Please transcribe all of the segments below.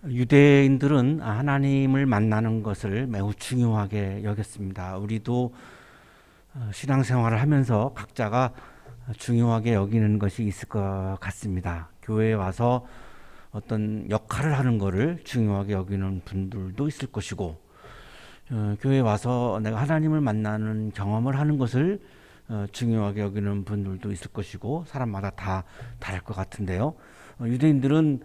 유대인들은 하나님을 만나는 것을 매우 중요하게 여겼습니다. 우리도 신앙생활을 하면서 각자가 중요하게 여기는 것이 있을 것 같습니다. 교회에 와서 어떤 역할을 하는 것을 중요하게 여기는 분들도 있을 것이고, 교회에 와서 내가 하나님을 만나는 경험을 하는 것을 중요하게 여기는 분들도 있을 것이고, 사람마다 다 다를 것 같은데요. 유대인들은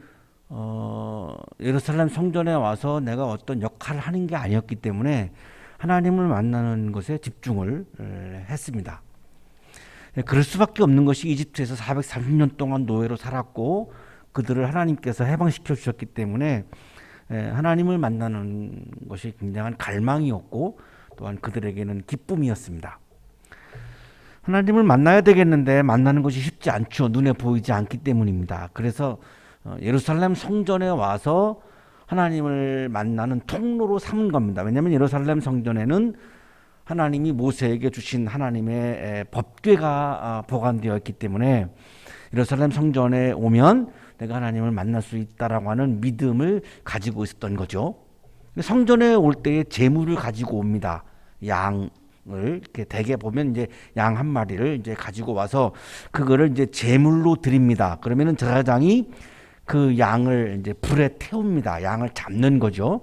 예루살렘 성전에 와서 내가 어떤 역할을 하는 게 아니었기 때문에 하나님을 만나는 것에 집중을 했습니다. 그럴 수밖에 없는 것이 이집트에서 430년 동안 노예로 살았고 그들을 하나님께서 해방시켜 주셨기 때문에 하나님을 만나는 것이 굉장한 갈망이었고 또한 그들에게는 기쁨이었습니다. 하나님을 만나야 되겠는데 만나는 것이 쉽지 않죠. 눈에 보이지 않기 때문입니다. 그래서 예루살렘 성전에 와서 하나님을 만나는 통로로 삼은 겁니다. 왜냐하면 예루살렘 성전에는 하나님이 모세에게 주신 하나님의 법궤가 보관되어 있기 때문에 예루살렘 성전에 오면 내가 하나님을 만날 수 있다라고 하는 믿음을 가지고 있었던 거죠. 성전에 올 때에 제물을 가지고 옵니다. 양을 이렇게 대개 보면 이제 양 한 마리를 이제 가지고 와서 그거를 이제 제물로 드립니다. 그러면은 제사장이 그 양을 이제 불에 태웁니다. 양을 잡는 거죠.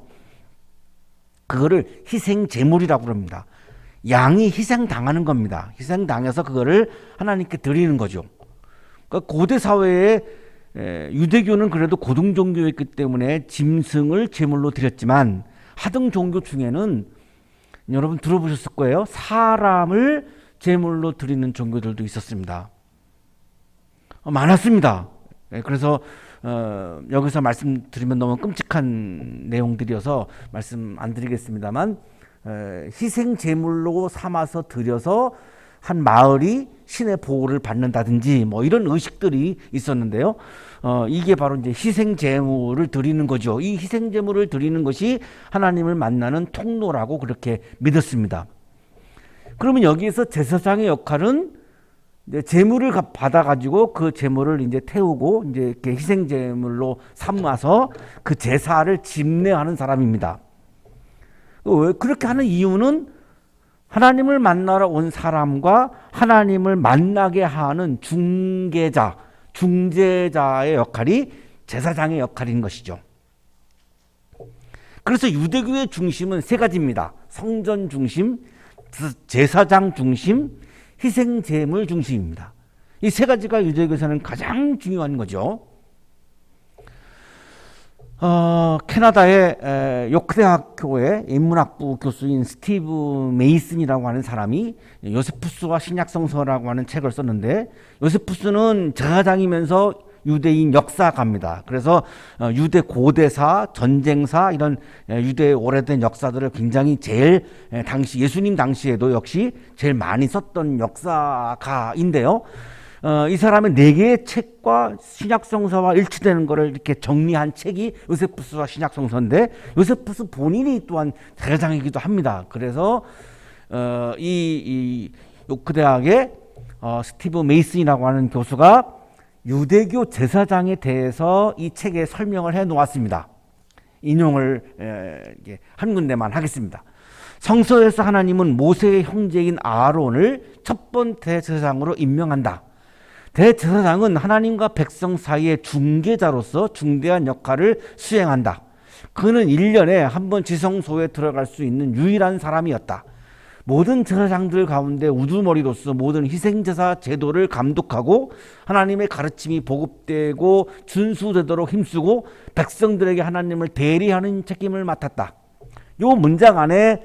그거를 희생 제물이라고 그럽니다. 양이 희생당하는 겁니다. 희생당해서 그거를 하나님께 드리는 거죠. 그러니까 고대 사회에 유대교는 그래도 고등 종교였기 때문에 짐승을 제물로 드렸지만 하등 종교 중에는 여러분 들어보셨을 거예요. 사람을 제물로 드리는 종교들도 있었습니다. 많았습니다. 그래서 여기서 말씀드리면 너무 끔찍한 내용들이어서 말씀 안 드리겠습니다만 희생 제물로 삼아서 드려서 한 마을이 신의 보호를 받는다든지 뭐 이런 의식들이 있었는데요. 이게 바로 이제 희생 제물을 드리는 거죠. 이 희생 제물을 드리는 것이 하나님을 만나는 통로라고 그렇게 믿었습니다. 그러면 여기에서 제사장의 역할은 이제 제물을 받아가지고 그 제물을 이제 태우고 이제 이렇게 희생 제물로 삼아서 그 제사를 집례하는 사람입니다. 왜 그렇게 하는 이유는 하나님을 만나러 온 사람과 하나님을 만나게 하는 중개자, 중재자의 역할이 제사장의 역할인 것이죠. 그래서 유대교의 중심은 세 가지입니다. 성전 중심, 제사장 중심, 희생제물 중심입니다. 이 세 가지가 유대교에서는 가장 중요한 거죠. 캐나다의 요크대학교의 인문학부 교수인 스티브 메이슨이라고 하는 사람이 요세푸스와 신약성서라고 하는 책을 썼는데, 요세푸스는 제사장이면서 유대인 역사가입니다. 그래서 유대 고대사, 전쟁사 이런 유대의 오래된 역사들을 굉장히 제일 당시 예수님 당시에도 역시 제일 많이 썼던 역사가인데요. 이 사람의 4개의 책과 신약성서와 일치되는 것을 이렇게 정리한 책이 요세푸스와 신약성서인데, 요세푸스 본인이 또한 제사장이기도 합니다. 그래서 이 요크대학의 스티브 메이슨이라고 하는 교수가 유대교 제사장에 대해서 이 책에 설명을 해 놓았습니다. 인용을 한 군데만 하겠습니다. 성서에서 하나님은 모세의 형제인 아론을 첫 번째 제사장으로 임명한다. 대제사장은 하나님과 백성 사이의 중개자로서 중대한 역할을 수행한다. 그는 1년에 한 번 지성소에 들어갈 수 있는 유일한 사람이었다. 모든 제사장들 가운데 우두머리로서 모든 희생제사 제도를 감독하고 하나님의 가르침이 보급되고 준수되도록 힘쓰고 백성들에게 하나님을 대리하는 책임을 맡았다. 이 문장 안에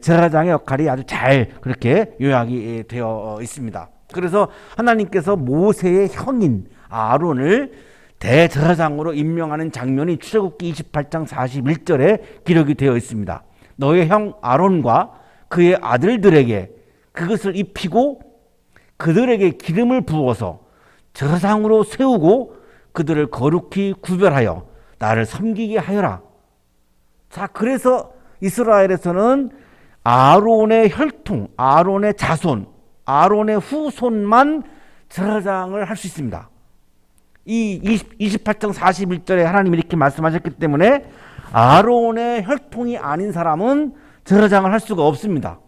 제사장의 역할이 아주 잘 그렇게 요약이 되어 있습니다. 그래서 하나님께서 모세의 형인 아론을 대제사장으로 임명하는 장면이 출애굽기 28장 41절에 기록이 되어 있습니다. 너의 형 아론과 그의 아들들에게 그것을 입히고 그들에게 기름을 부어서 제사장으로 세우고 그들을 거룩히 구별하여 나를 섬기게 하여라. 자, 그래서 이스라엘에서는 아론의 혈통, 아론의 자손, 아론의 후손만 제사장을 할 수 있습니다. 이 28장 41절에 하나님이 이렇게 말씀하셨기 때문에 아론의 혈통이 아닌 사람은 제사장을 할 수가 없습니다.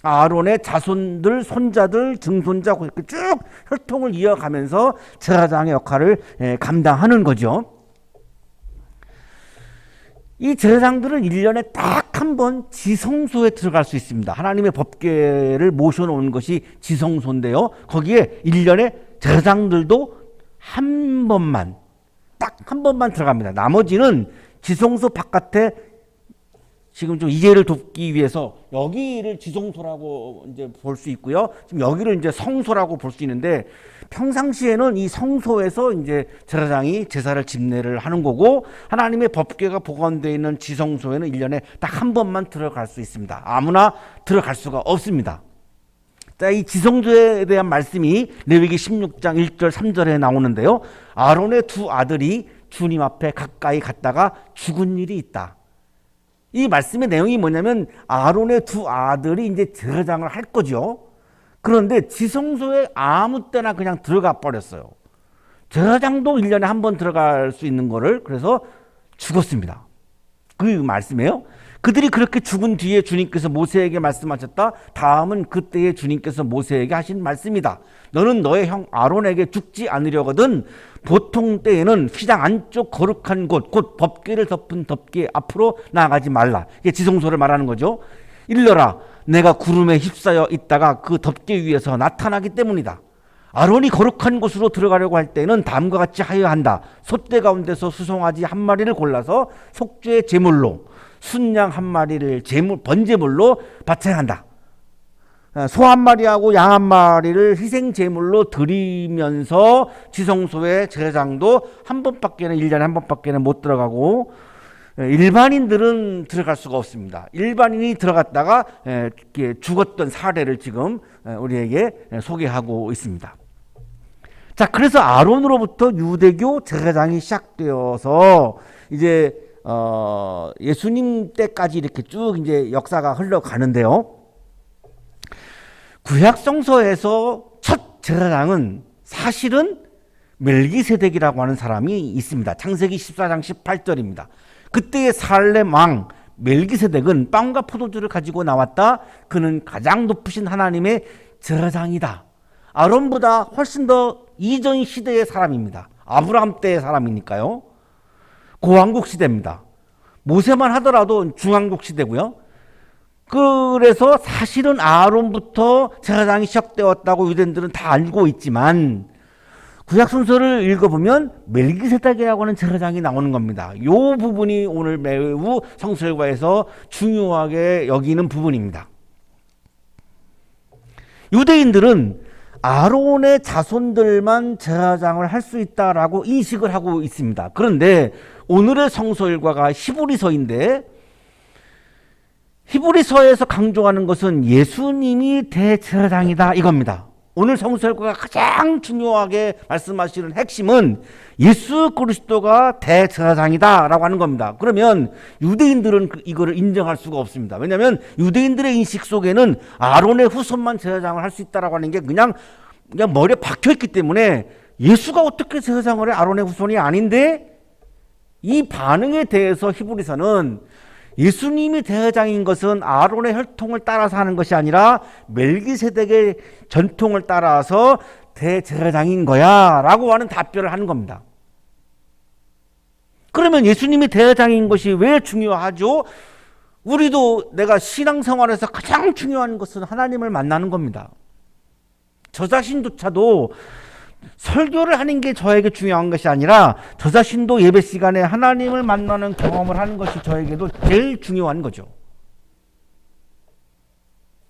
아론의 자손들, 손자들, 증손자 이렇게 쭉 혈통을 이어가면서 제사장의 역할을 감당하는 거죠. 이 제사장들은 1년에 딱 한 번 지성소에 들어갈 수 있습니다. 하나님의 법궤를 모셔놓은 것이 지성소인데요. 거기에 1년에 제사장들도 한 번만, 딱 한 번만 들어갑니다. 나머지는 지성소 바깥에 지금 좀 이해를 돕기 위해서 여기를 지성소라고 이제 볼 수 있고요. 지금 여기를 이제 성소라고 볼 수 있는데 평상시에는 이 성소에서 이제 제사장이 제사를 집례를 하는 거고 하나님의 법궤가 보관되어 있는 지성소에는 1년에 딱 한 번만 들어갈 수 있습니다. 아무나 들어갈 수가 없습니다. 자, 이 지성소에 대한 말씀이 레위기 16장 1절 3절에 나오는데요. 아론의 두 아들이 주님 앞에 가까이 갔다가 죽은 일이 있다. 이 말씀의 내용이 뭐냐면 아론의 두 아들이 이제 제사장을 할 거죠. 그런데 지성소에 아무 때나 그냥 들어가 버렸어요. 제사장도 1년에 한 번 들어갈 수 있는 거를 그래서 죽었습니다. 그 말씀이에요. 그들이 그렇게 죽은 뒤에 주님께서 모세에게 말씀하셨다. 다음은 그때에 주님께서 모세에게 하신 말씀이다. 너는 너의 형 아론에게 죽지 않으려거든 보통 때에는 휘장 안쪽 거룩한 곳, 곧 법궤를 덮은 덮개 앞으로 나아가지 말라. 이게 지성소를 말하는 거죠. 일러라, 내가 구름에 휩싸여 있다가 그 덮개 위에서 나타나기 때문이다. 아론이 거룩한 곳으로 들어가려고 할 때는 다음과 같이 하여야 한다. 솥대 가운데서 수송아지 한 마리를 골라서 속죄의 제물로, 순양 한 마리를 번제물로 바쳐야 한다. 소 한 마리하고 양 한 마리를 희생 제물로 드리면서 지성소에 제사장도 한 번밖에는 1년에 한 번밖에는 못 들어가고 일반인들은 들어갈 수가 없습니다. 일반인이 들어갔다가 죽었던 사례를 지금 우리에게 소개하고 있습니다. 자, 그래서 아론으로부터 유대교 제사장이 시작되어서 이제 예수님 때까지 이렇게 쭉 이제 역사가 흘러가는데요. 구약 성서에서 첫 제사장은 사실은 멜기세덱이라고 하는 사람이 있습니다. 창세기 14장 18절입니다. 그때의 살렘 왕 멜기세덱은 빵과 포도주를 가지고 나왔다. 그는 가장 높으신 하나님의 제사장이다. 아론보다 훨씬 더 이전 시대의 사람입니다. 아브라함 때의 사람이니까요. 고왕국 시대입니다. 모세만 하더라도 중왕국 시대고요. 그래서 사실은 아론부터 제사장이 시작되었다고 유대인들은 다 알고 있지만 구약 순서를 읽어보면 멜기세덱이라고 하는 제사장이 나오는 겁니다. 이 부분이 오늘 매우 성서일과에서 중요하게 여기는 부분입니다. 유대인들은 아론의 자손들만 제사장을 할 수 있다라고 인식을 하고 있습니다. 그런데 오늘의 성서일과가 히브리서인데 히브리서에서 강조하는 것은 예수님이 대제사장이다 이겁니다. 오늘 성서일과가 가장 중요하게 말씀하시는 핵심은 예수 그리스도가 대제사장이다라고 하는 겁니다. 그러면 유대인들은 이거를 인정할 수가 없습니다. 왜냐하면 유대인들의 인식 속에는 아론의 후손만 제사장을 할 수 있다라고 하는 게 그냥 머리에 박혀있기 때문에 예수가 어떻게 제사장을 해? 아론의 후손이 아닌데 이 반응에 대해서 히브리서는 예수님이 대제사장인 것은 아론의 혈통을 따라서 하는 것이 아니라 멜기세덱의 전통을 따라서 대제사장인 거야 라고 하는 답변을 하는 겁니다. 그러면 예수님이 대제사장인 것이 왜 중요하죠? 우리도 내가 신앙생활에서 가장 중요한 것은 하나님을 만나는 겁니다. 저 자신조차도 설교를 하는 게 저에게 중요한 것이 아니라 저 자신도 예배 시간에 하나님을 만나는 경험을 하는 것이 저에게도 제일 중요한 거죠.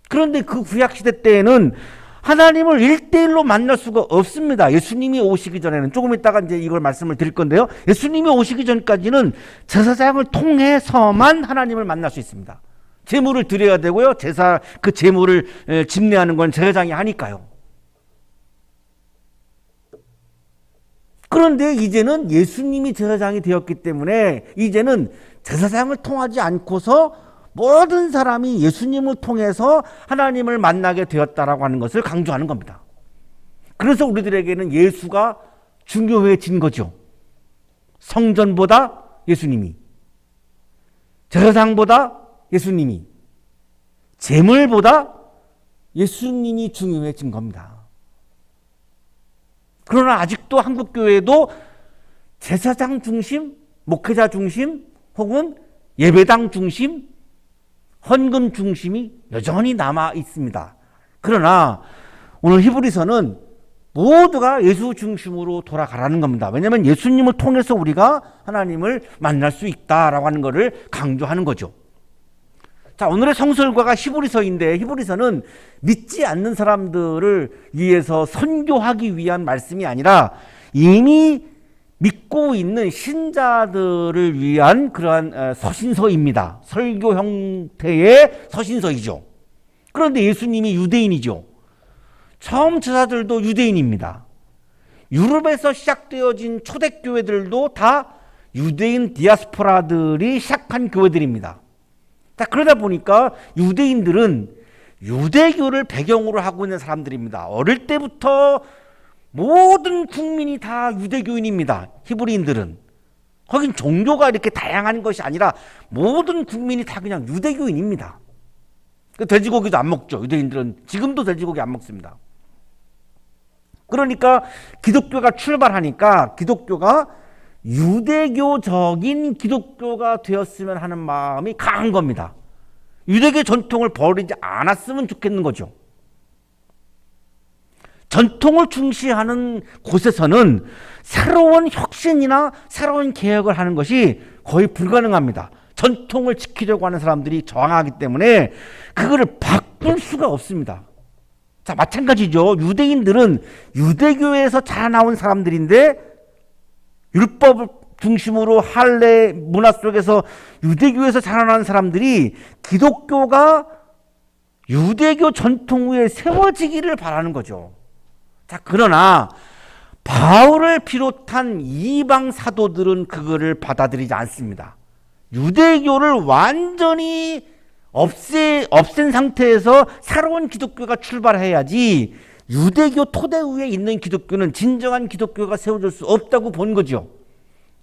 그런데 그 구약시대 때에는 하나님을 1대1로 만날 수가 없습니다. 예수님이 오시기 전에는 조금 이따가 이제 이걸 말씀을 드릴 건데요. 예수님이 오시기 전까지는 제사장을 통해서만 하나님을 만날 수 있습니다. 제물을 드려야 되고요. 그 제물을 집례하는 건 제사장이 하니까요. 그런데 이제는 예수님이 제사장이 되었기 때문에 이제는 제사장을 통하지 않고서 모든 사람이 예수님을 통해서 하나님을 만나게 되었다라고 하는 것을 강조하는 겁니다. 그래서 우리들에게는 예수가 중요해진 거죠. 성전보다 예수님이, 제사장보다 예수님이, 제물보다 예수님이 중요해진 겁니다. 그러나 아직도 한국교회도 제사장 중심, 목회자 중심, 혹은 예배당 중심, 헌금 중심이 여전히 남아 있습니다. 그러나 오늘 히브리서는 모두가 예수 중심으로 돌아가라는 겁니다. 왜냐하면 예수님을 통해서 우리가 하나님을 만날 수 있다라고 하는 것을 강조하는 거죠. 자, 오늘의 성설과가 히브리서인데, 히브리서는 믿지 않는 사람들을 위해서 선교하기 위한 말씀이 아니라 이미 믿고 있는 신자들을 위한 그러한 서신서입니다. 설교 형태의 서신서이죠. 그런데 예수님이 유대인이죠. 처음 제자들도 유대인입니다. 유럽에서 시작되어진 초대교회들도 다 유대인 디아스포라들이 시작한 교회들입니다. 자, 그러다 보니까 유대인들은 유대교를 배경으로 하고 있는 사람들입니다. 어릴 때부터 모든 국민이 다 유대교인입니다. 히브리인들은. 거긴 종교가 이렇게 다양한 것이 아니라 모든 국민이 다 그냥 유대교인입니다. 돼지고기도 안 먹죠. 유대인들은 지금도 돼지고기 안 먹습니다. 그러니까 기독교가 출발하니까 기독교가 유대교적인 기독교가 되었으면 하는 마음이 강한 겁니다. 유대교 전통을 버리지 않았으면 좋겠는 거죠. 전통을 중시하는 곳에서는 새로운 혁신이나 새로운 개혁을 하는 것이 거의 불가능합니다. 전통을 지키려고 하는 사람들이 저항하기 때문에 그거를 바꿀 수가 없습니다. 자, 마찬가지죠. 유대인들은 유대교에서 자라나온 사람들인데 율법을 중심으로 할례 문화 속에서 유대교에서 자라난 사람들이 기독교가 유대교 전통 위에 세워지기를 바라는 거죠. 자, 그러나 바울을 비롯한 이방 사도들은 그거를 받아들이지 않습니다. 유대교를 완전히 없앤 상태에서 새로운 기독교가 출발해야지 유대교 토대 위에 있는 기독교는 진정한 기독교가 세워질 수 없다고 본 거죠.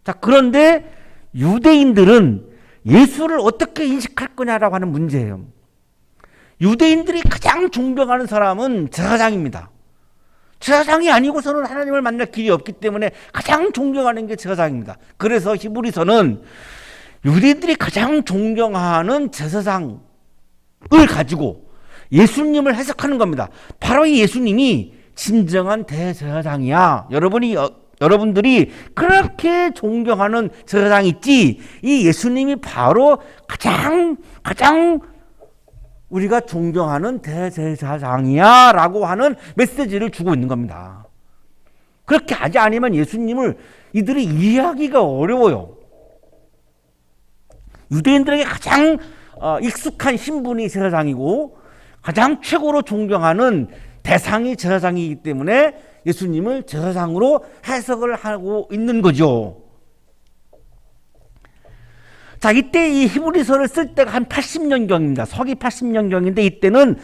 자, 그런데 유대인들은 예수를 어떻게 인식할 거냐라고 하는 문제예요. 유대인들이 가장 존경하는 사람은 제사장입니다. 제사장이 아니고서는 하나님을 만날 길이 없기 때문에 가장 존경하는 게 제사장입니다. 그래서 히브리서는 유대인들이 가장 존경하는 제사장을 가지고 예수님을 해석하는 겁니다. 바로 이 예수님이 진정한 대제사장이야. 여러분들이 그렇게 존경하는 제사장이 있지, 이 예수님이 바로 가장 우리가 존경하는 대제사장이야 라고 하는 메시지를 주고 있는 겁니다. 그렇게 하지 않으면 예수님을 이들이 이해하기가 어려워요. 유대인들에게 가장 익숙한 신분이 제사장이고 가장 최고로 존경하는 대상이 제사장이기 때문에 예수님을 제사장으로 해석을 하고 있는 거죠. 자, 이때 이 히브리서를 쓸 때가 한 80년경입니다. 서기 80년경인데 이때는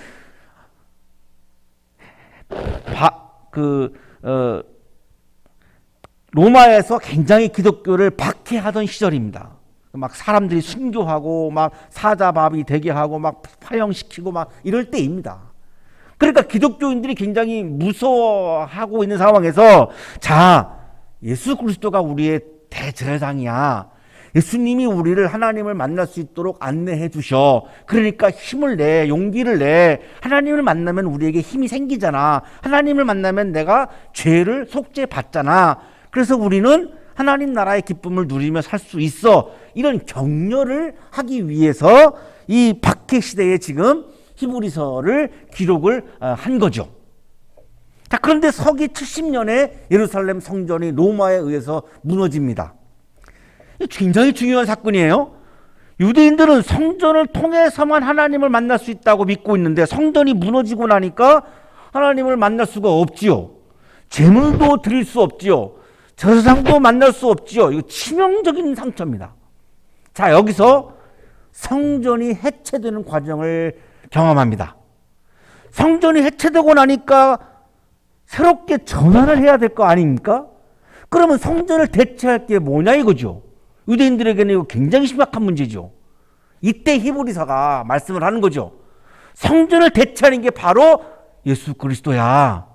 로마에서 굉장히 기독교를 박해하던 시절입니다. 막 사람들이 순교하고 막 사자밥이 되게 하고 막 파형시키고 막 이럴 때입니다. 그러니까 기독교인들이 굉장히 무서워하고 있는 상황에서, 자, 예수 그리스도가 우리의 대제사장이야. 예수님이 우리를 하나님을 만날 수 있도록 안내해 주셔. 그러니까 힘을 내, 용기를 내. 하나님을 만나면 우리에게 힘이 생기잖아. 하나님을 만나면 내가 죄를 속죄받잖아. 그래서 우리는 하나님 나라의 기쁨을 누리며 살 수 있어. 이런 격려를 하기 위해서 이 박해 시대에 지금 히브리서를 기록을 한 거죠. 자, 그런데 서기 70년에 예루살렘 성전이 로마에 의해서 무너집니다. 굉장히 중요한 사건이에요. 유대인들은 성전을 통해서만 하나님을 만날 수 있다고 믿고 있는데 성전이 무너지고 나니까 하나님을 만날 수가 없지요. 제물도 드릴 수 없지요. 제사장도 만날 수 없지요. 이거 치명적인 상처입니다. 자, 여기서 성전이 해체되는 과정을 경험합니다. 성전이 해체되고 나니까 새롭게 전환을 해야 될 거 아닙니까? 그러면 성전을 대체할 게 뭐냐 이거죠. 유대인들에게는 이거 굉장히 심각한 문제죠. 이때 히브리서가 말씀을 하는 거죠. 성전을 대체하는 게 바로 예수 그리스도야.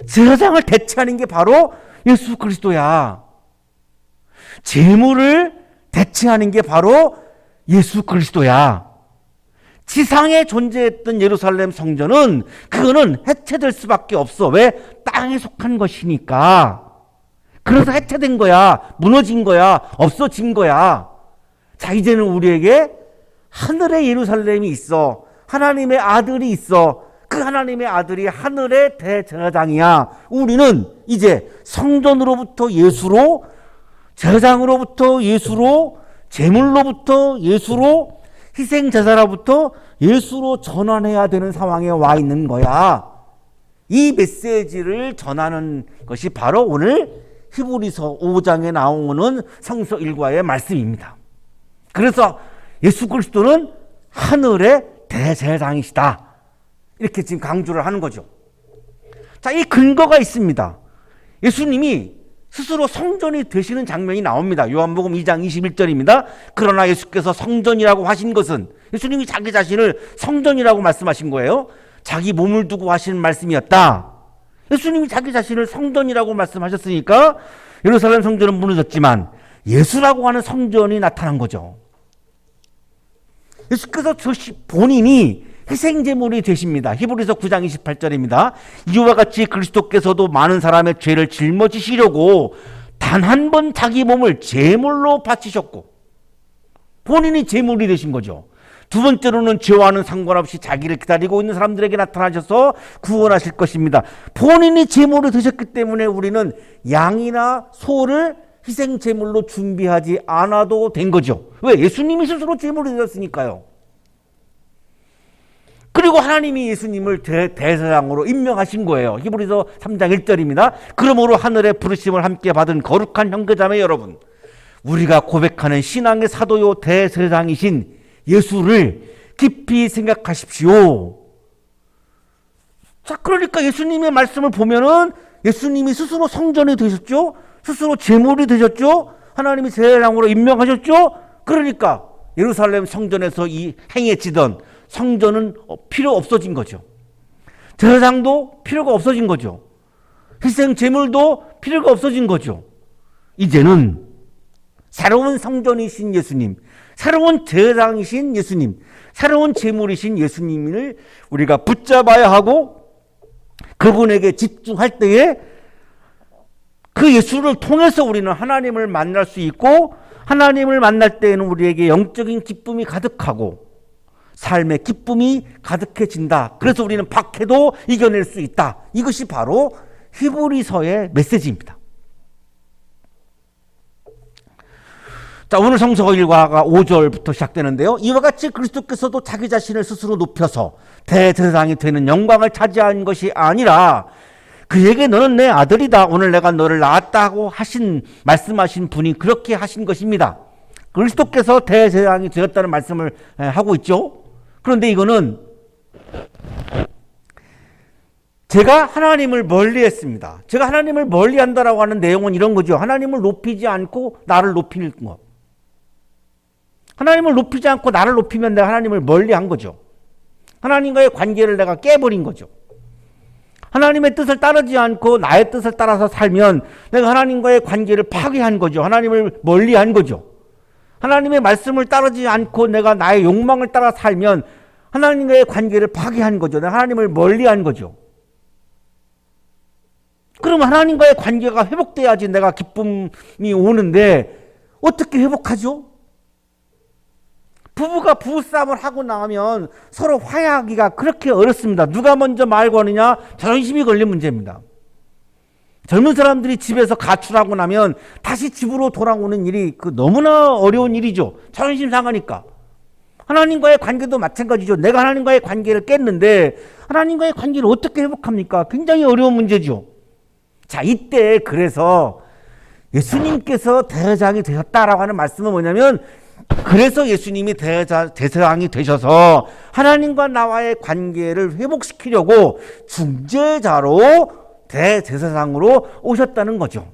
제사장을 대체하는 게 바로 예수 그리스도야. 제물을 대체하는 게 바로 예수 그리스도야. 지상에 존재했던 예루살렘 성전은 그거는 해체될 수밖에 없어. 왜? 땅에 속한 것이니까. 그래서 해체된 거야. 무너진 거야. 없어진 거야. 자, 이제는 우리에게 하늘의 예루살렘이 있어. 하나님의 아들이 있어. 그 하나님의 아들이 하늘의 대제사장이야. 우리는 이제 성전으로부터 예수로, 제사장으로부터 예수로, 제물로부터 예수로, 희생제사로부터 예수로 전환해야 되는 상황에 와 있는 거야. 이 메시지를 전하는 것이 바로 오늘 히브리서 5장에 나오는 성서 일과의 말씀입니다. 그래서 예수 그리스도는 하늘의 대제사장이시다. 이렇게 지금 강조를 하는 거죠. 자, 이 근거가 있습니다. 예수님이 스스로 성전이 되시는 장면이 나옵니다. 요한복음 2장 21절입니다. 그러나 예수께서 성전이라고 하신 것은, 예수님이 자기 자신을 성전이라고 말씀하신 거예요. 자기 몸을 두고 하신 말씀이었다. 예수님이 자기 자신을 성전이라고 말씀하셨으니까 예루살렘 성전은 무너졌지만 예수라고 하는 성전이 나타난 거죠. 예수께서 본인이 희생제물이 되십니다. 히브리서 9장 28절입니다. 이와 같이 그리스도께서도 많은 사람의 죄를 짊어지시려고 단 한 번 자기 몸을 제물로 바치셨고, 본인이 제물이 되신 거죠. 두 번째로는 죄와는 상관없이 자기를 기다리고 있는 사람들에게 나타나셔서 구원하실 것입니다. 본인이 제물이 되셨기 때문에 우리는 양이나 소를 희생제물로 준비하지 않아도 된 거죠. 왜? 예수님이 스스로 제물이 되셨으니까요. 그리고 하나님이 예수님을 대제사장으로 임명하신 거예요. 히브리서 3장 1절입니다. 그러므로 하늘의 부르심을 함께 받은 거룩한 형제자매 여러분, 우리가 고백하는 신앙의 사도요 대제사장이신 예수를 깊이 생각하십시오. 자, 그러니까 예수님의 말씀을 보면은 예수님이 스스로 성전이 되셨죠. 스스로 제물이 되셨죠. 하나님이 제사장으로 임명하셨죠. 그러니까 예루살렘 성전에서 이 행해지던 성전은 필요 없어진 거죠. 제사장도 필요가 없어진 거죠. 희생 제물도 필요가 없어진 거죠. 이제는 새로운 성전이신 예수님, 새로운 제사장이신 예수님, 새로운 제물이신 예수님을 우리가 붙잡아야 하고 그분에게 집중할 때에 그 예수를 통해서 우리는 하나님을 만날 수 있고, 하나님을 만날 때에는 우리에게 영적인 기쁨이 가득하고 삶의 기쁨이 가득해진다. 그래서 우리는 박해도 이겨낼 수 있다. 이것이 바로 히브리서의 메시지입니다. 자, 오늘 성서 일과가 5절부터 시작되는데요. 이와 같이 그리스도께서도 자기 자신을 스스로 높여서 대제사장이 되는 영광을 차지한 것이 아니라 그에게 너는 내 아들이다. 오늘 내가 너를 낳았다고 말씀하신 분이 그렇게 하신 것입니다. 그리스도께서 대제사장이 되었다는 말씀을 하고 있죠. 그런데 이거는 제가 하나님을 멀리했습니다. 제가 하나님을 멀리한다라고 하는 내용은 이런 거죠. 하나님을 높이지 않고 나를 높이는 것. 하나님을 높이지 않고 나를 높이면 내가 하나님을 멀리한 거죠. 하나님과의 관계를 내가 깨버린 거죠. 하나님의 뜻을 따르지 않고 나의 뜻을 따라서 살면 내가 하나님과의 관계를 파괴한 거죠. 하나님을 멀리한 거죠. 하나님의 말씀을 따르지 않고 내가 나의 욕망을 따라 살면 하나님과의 관계를 파괴한 거죠. 내가 하나님을 멀리한 거죠. 그럼 하나님과의 관계가 회복돼야지 내가 기쁨이 오는데 어떻게 회복하죠? 부부가 부부싸움을 하고 나면 서로 화해하기가 그렇게 어렵습니다. 누가 먼저 말 거느냐? 자존심이 걸린 문제입니다. 젊은 사람들이 집에서 가출하고 나면 다시 집으로 돌아오는 일이 너무나 어려운 일이죠. 자존심 상하니까. 하나님과의 관계도 마찬가지죠. 내가 하나님과의 관계를 깼는데 하나님과의 관계를 어떻게 회복합니까? 굉장히 어려운 문제죠. 자, 이때 그래서 예수님께서 대제사장이 되셨다라고 하는 말씀은 뭐냐면, 그래서 예수님이 대제사장이 되셔서 하나님과 나와의 관계를 회복시키려고 중재자로 대제사장으로 오셨다는 거죠.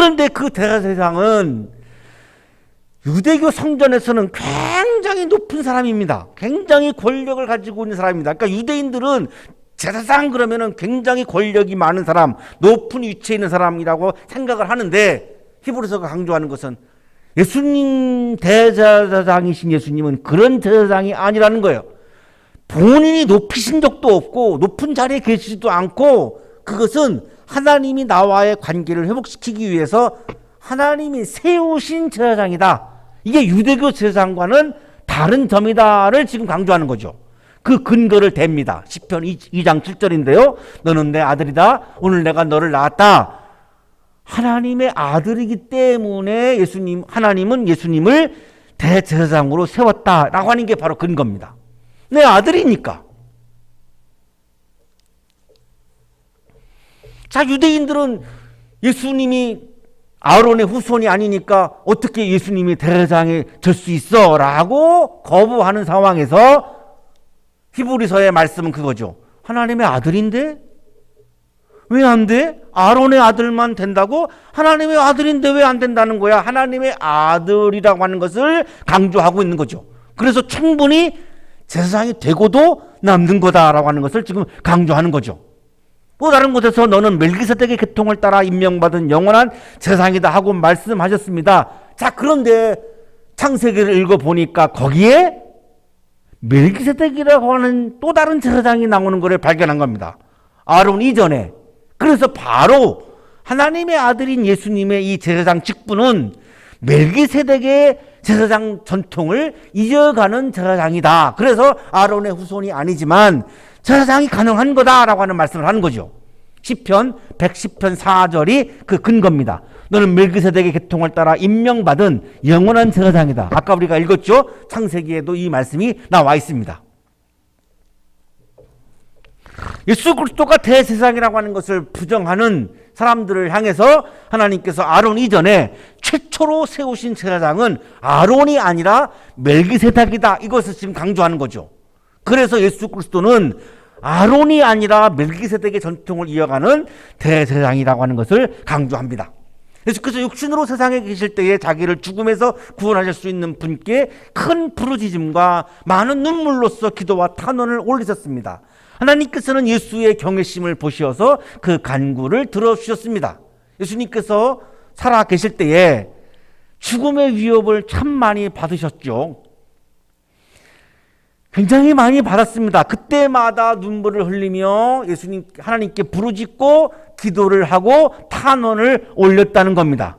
그런데 그 대제사장은 유대교 성전에서는 굉장히 높은 사람입니다. 굉장히 권력을 가지고 있는 사람입니다. 그러니까 유대인들은 제사장 그러면은 굉장히 권력이 많은 사람, 높은 위치에 있는 사람이라고 생각을 하는데, 히브리서가 강조하는 것은 예수님 대제사장이신 예수님은 그런 제사장이 아니라는 거예요. 본인이 높이신 적도 없고 높은 자리에 계시지도 않고, 그것은 하나님이 나와의 관계를 회복시키기 위해서 하나님이 세우신 제사장이다. 이게 유대교 제사장과는 다른 점이다를 지금 강조하는 거죠. 그 근거를 댑니다. 시편 2장 7절인데요. 너는 내 아들이다. 오늘 내가 너를 낳았다. 하나님의 아들이기 때문에 하나님은 예수님을 대제사장으로 세웠다라고 하는 게 바로 근거입니다. 내 아들이니까. 자, 유대인들은 예수님이 아론의 후손이 아니니까 어떻게 예수님이 대제사장이 될 수 있어? 라고 거부하는 상황에서 히브리서의 말씀은 그거죠. 하나님의 아들인데? 왜 안 돼? 아론의 아들만 된다고? 하나님의 아들인데 왜 안 된다는 거야? 하나님의 아들이라고 하는 것을 강조하고 있는 거죠. 그래서 충분히 제사장이 되고도 남는 거다라고 하는 것을 지금 강조하는 거죠. 또 다른 곳에서 너는 멜기세덱의 계통을 따라 임명받은 영원한 제사장이다 하고 말씀하셨습니다. 자, 그런데 창세기를 읽어보니까 거기에 멜기세덱이라고 하는 또 다른 제사장이 나오는 것을 발견한 겁니다. 아론 이전에. 그래서 바로 하나님의 아들인 예수님의 이 제사장 직분은 멜기세덱의 제사장 전통을 이어가는 제사장이다. 그래서 아론의 후손이 아니지만 제사장이 가능한 거다라고 하는 말씀을 하는 거죠. 시편 110편 4절이 그 근거입니다. 너는 멜기세덱의 계통을 따라 임명받은 영원한 제사장이다. 아까 우리가 읽었죠? 창세기에도 이 말씀이 나와 있습니다. 예수 그리스도가 대제사장이라고 하는 것을 부정하는 사람들을 향해서 하나님께서 아론 이전에 최초로 세우신 제사장은 아론이 아니라 멜기세덱이다. 이것을 지금 강조하는 거죠. 그래서 예수 그리스도는 아론이 아니라 멜기세덱의 전통을 이어가는 대제사장이라고 하는 것을 강조합니다. 예수께서 육신으로 세상에 계실 때에 자기를 죽음에서 구원하실 수 있는 분께 큰 부르짖음과 많은 눈물로써 기도와 탄원을 올리셨습니다. 하나님께서는 예수의 경외심을 보시어서 그 간구를 들어주셨습니다. 예수님께서 살아 계실 때에 죽음의 위협을 참 많이 받으셨죠. 굉장히 많이 받았습니다. 그때마다 눈물을 흘리며 하나님께 부르짖고 기도를 하고 탄원을 올렸다는 겁니다.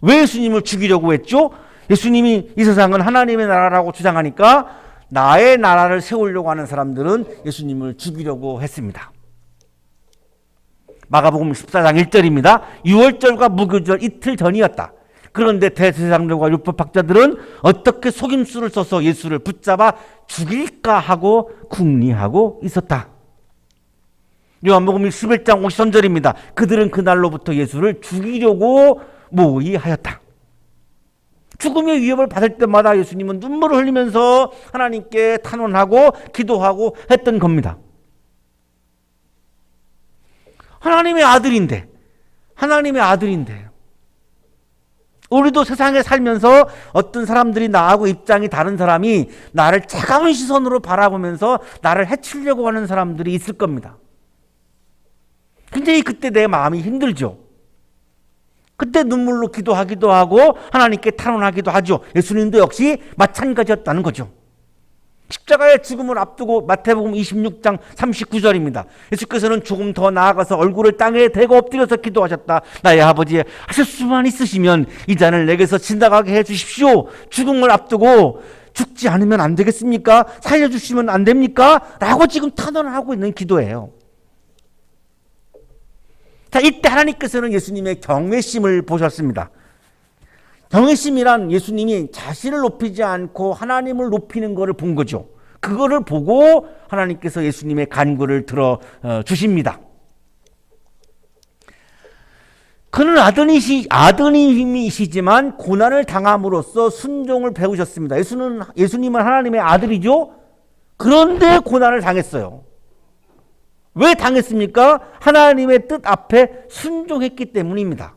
왜 예수님을 죽이려고 했죠? 예수님이 이 세상은 하나님의 나라라고 주장하니까 나의 나라를 세우려고 하는 사람들은 예수님을 죽이려고 했습니다. 마가복음 14장 1절입니다. 유월절과 무교절 이틀 전이었다. 그런데 대제사장들과 율법학자들은 어떻게 속임수를 써서 예수를 붙잡아 죽일까 하고 궁리하고 있었다. 요한복음 11장 53절입니다. 그들은 그날로부터 예수를 죽이려고 모의하였다. 죽음의 위협을 받을 때마다 예수님은 눈물을 흘리면서 하나님께 탄원하고 기도하고 했던 겁니다. 하나님의 아들인데 우리도 세상에 살면서 어떤 사람들이 나하고 입장이 다른 사람이 나를 차가운 시선으로 바라보면서 나를 해치려고 하는 사람들이 있을 겁니다. 굉장히 그때 내 마음이 힘들죠. 그때 눈물로 기도하기도 하고 하나님께 탄원하기도 하죠. 예수님도 역시 마찬가지였다는 거죠. 십자가의 죽음을 앞두고 마태복음 26장 39절입니다. 예수께서는 조금 더 나아가서 얼굴을 땅에 대고 엎드려서 기도하셨다. 나의 아버지, 하실 수만 있으시면 이 잔을 내게서 지나가게 해주십시오. 죽음을 앞두고 죽지 않으면 안 되겠습니까? 살려주시면 안 됩니까? 라고 지금 탄원을 하고 있는 기도예요. 자, 이때 하나님께서는 예수님의 경외심을 보셨습니다. 경외심이란 예수님이 자신을 높이지 않고 하나님을 높이는 것을 본 거죠. 그거를 보고 하나님께서 예수님의 간구를 들어 주십니다. 그는 아드님이시지만 고난을 당함으로써 순종을 배우셨습니다. 예수님은 하나님의 아들이죠. 그런데 고난을 당했어요. 왜 당했습니까? 하나님의 뜻 앞에 순종했기 때문입니다.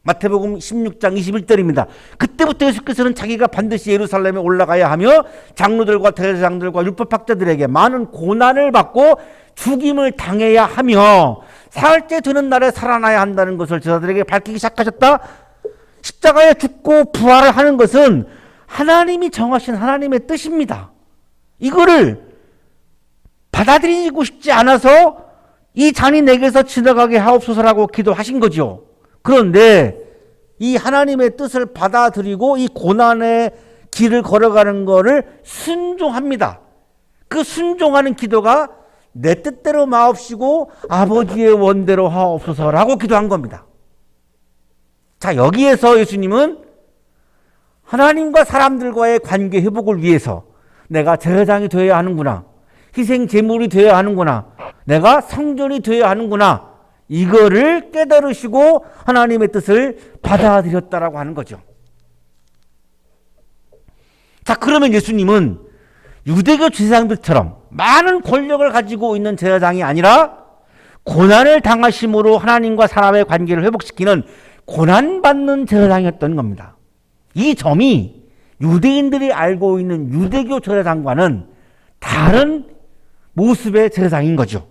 마태복음 16장 21절입니다. 그때부터 예수께서는 자기가 반드시 예루살렘에 올라가야 하며 장로들과 대제사장들과 율법학자들에게 많은 고난을 받고 죽임을 당해야 하며 사흘째 되는 날에 살아나야 한다는 것을 제자들에게 밝히기 시작하셨다. 십자가에 죽고 부활을 하는 것은 하나님이 정하신 하나님의 뜻입니다. 이거를 받아들이고 싶지 않아서 이 잔이 내게서 지나가게 하옵소서라고 기도하신 거죠. 그런데 이 하나님의 뜻을 받아들이고 이 고난의 길을 걸어가는 것을 순종합니다. 그 순종하는 기도가 내 뜻대로 마옵시고 아버지의 원대로 하옵소서라고 기도한 겁니다. 자, 여기에서 예수님은 하나님과 사람들과의 관계 회복을 위해서 내가 제사장이 되어야 하는구나, 희생 제물이 되어야 하는구나, 내가 성전이 되어야 하는구나, 이거를 깨달으시고 하나님의 뜻을 받아들였다라고 하는 거죠. 자, 그러면 예수님은 유대교 제사장들처럼 많은 권력을 가지고 있는 제사장이 아니라 고난을 당하심으로 하나님과 사람의 관계를 회복시키는 고난받는 제사장이었던 겁니다. 이 점이 유대인들이 알고 있는 유대교 제사장과는 다른 모습의 제사장인 거죠.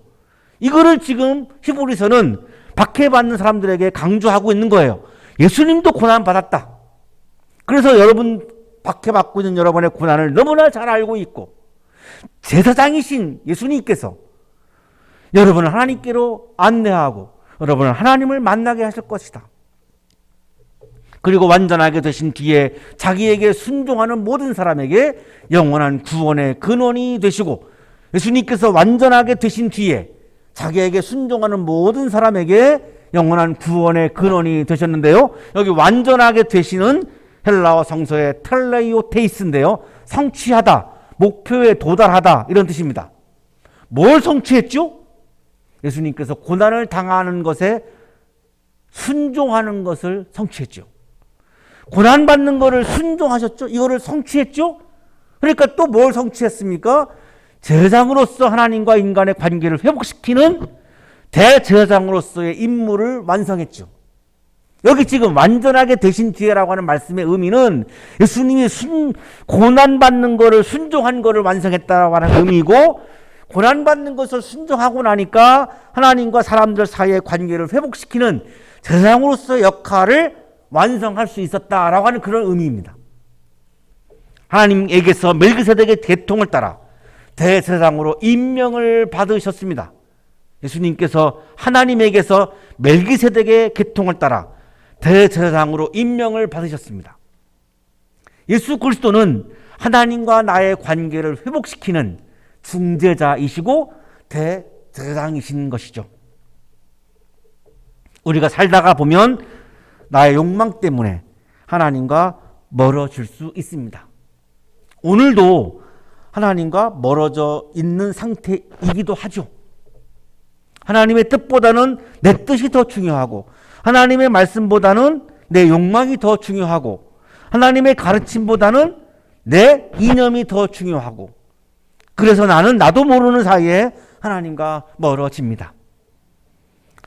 이거를 지금 히브리서는 박해받는 사람들에게 강조하고 있는 거예요. 예수님도 고난받았다. 그래서 여러분, 박해받고 있는 여러분의 고난을 너무나 잘 알고 있고, 제사장이신 예수님께서 여러분을 하나님께로 안내하고 여러분을 하나님을 만나게 하실 것이다. 그리고 완전하게 되신 뒤에 자기에게 순종하는 모든 사람에게 영원한 구원의 근원이 되시고, 예수님께서 완전하게 되신 뒤에 자기에게 순종하는 모든 사람에게 영원한 구원의 근원이 되셨는데요. 여기 완전하게 되시는 헬라어 성서의 텔레이오테이스인데요. 성취하다, 목표에 도달하다, 이런 뜻입니다. 뭘 성취했죠? 예수님께서 고난을 당하는 것에 순종하는 것을 성취했죠. 고난받는 것을 순종하셨죠? 이거를 성취했죠? 그러니까 또 뭘 성취했습니까? 제사장으로서 하나님과 인간의 관계를 회복시키는 대제사장으로서의 임무를 완성했죠. 여기 지금 완전하게 되신 뒤에라고 하는 말씀의 의미는 예수님이 고난받는 것을 순종한 것을 완성했다라고 하는 의미고, 고난받는 것을 순종하고 나니까 하나님과 사람들 사이의 관계를 회복시키는 제사장으로서의 역할을 완성할 수 있었다라고 하는 그런 의미입니다. 하나님에게서 멜기세덱의 계통을 따라 대제사장으로 임명을 받으셨습니다. 예수님께서 하나님에게서 멜기세덱의 계통을 따라 대제사장으로 임명을 받으셨습니다. 예수 그리스도는 하나님과 나의 관계를 회복시키는 중재자이시고 대제사장이신 것이죠. 우리가 살다가 보면 나의 욕망 때문에 하나님과 멀어질 수 있습니다. 오늘도 하나님과 멀어져 있는 상태이기도 하죠. 하나님의 뜻보다는 내 뜻이 더 중요하고, 하나님의 말씀보다는 내 욕망이 더 중요하고, 하나님의 가르침보다는 내 이념이 더 중요하고, 그래서 나는 나도 모르는 사이에 하나님과 멀어집니다.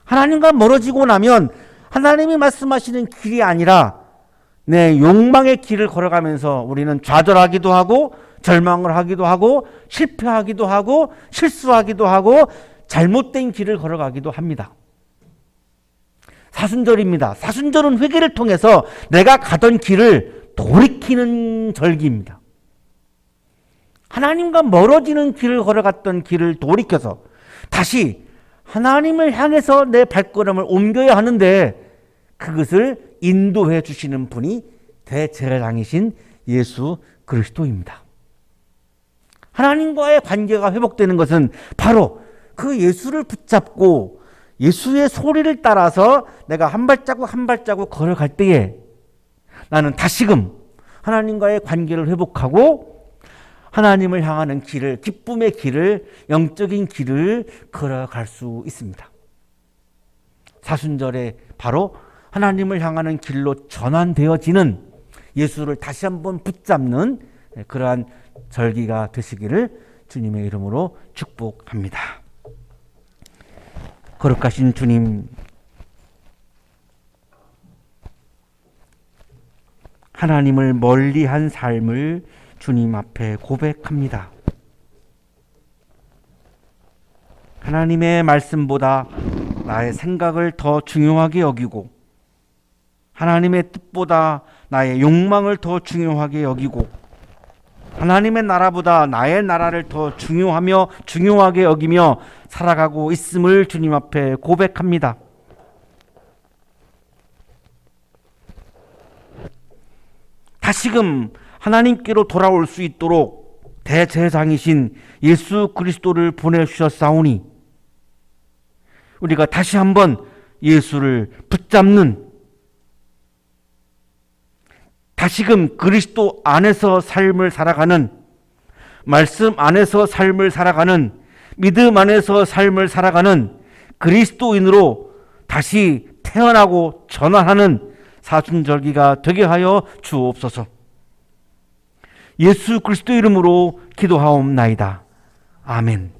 하나님과 멀어지고 나면 하나님이 말씀하시는 길이 아니라 내 욕망의 길을 걸어가면서 우리는 좌절하기도 하고 절망을 하기도 하고 실패하기도 하고 실수하기도 하고 잘못된 길을 걸어가기도 합니다. 사순절입니다. 사순절은 회개를 통해서 내가 가던 길을 돌이키는 절기입니다. 하나님과 멀어지는 길을 걸어갔던 길을 돌이켜서 다시 하나님을 향해서 내 발걸음을 옮겨야 하는데, 그것을 인도해 주시는 분이 대제사장이신 예수 그리스도입니다. 하나님과의 관계가 회복되는 것은 바로 그 예수를 붙잡고 예수의 소리를 따라서 내가 한 발자국 한 발자국 걸어갈 때에 나는 다시금 하나님과의 관계를 회복하고 하나님을 향하는 길을, 기쁨의 길을, 영적인 길을 걸어갈 수 있습니다. 사순절에 바로 하나님을 향하는 길로 전환되어지는, 예수를 다시 한번 붙잡는 그러한 절기가 되시기를 주님의 이름으로 축복합니다. 거룩하신 주님, 하나님을 멀리한 삶을 주님 앞에 고백합니다. 하나님의 말씀보다 나의 생각을 더 중요하게 여기고 하나님의 뜻보다 나의 욕망을 더 중요하게 여기고 하나님의 나라보다 나의 나라를 더 중요하게 여기며 살아가고 있음을 주님 앞에 고백합니다. 다시금 하나님께로 돌아올 수 있도록 대제사장이신 예수 그리스도를 보내주셨사오니 우리가 다시 한번 예수를 붙잡는, 다시금 그리스도 안에서 삶을 살아가는, 말씀 안에서 삶을 살아가는, 믿음 안에서 삶을 살아가는 그리스도인으로 다시 태어나고 전환하는 사순절기가 되게 하여 주옵소서. 예수 그리스도 이름으로 기도하옵나이다. 아멘.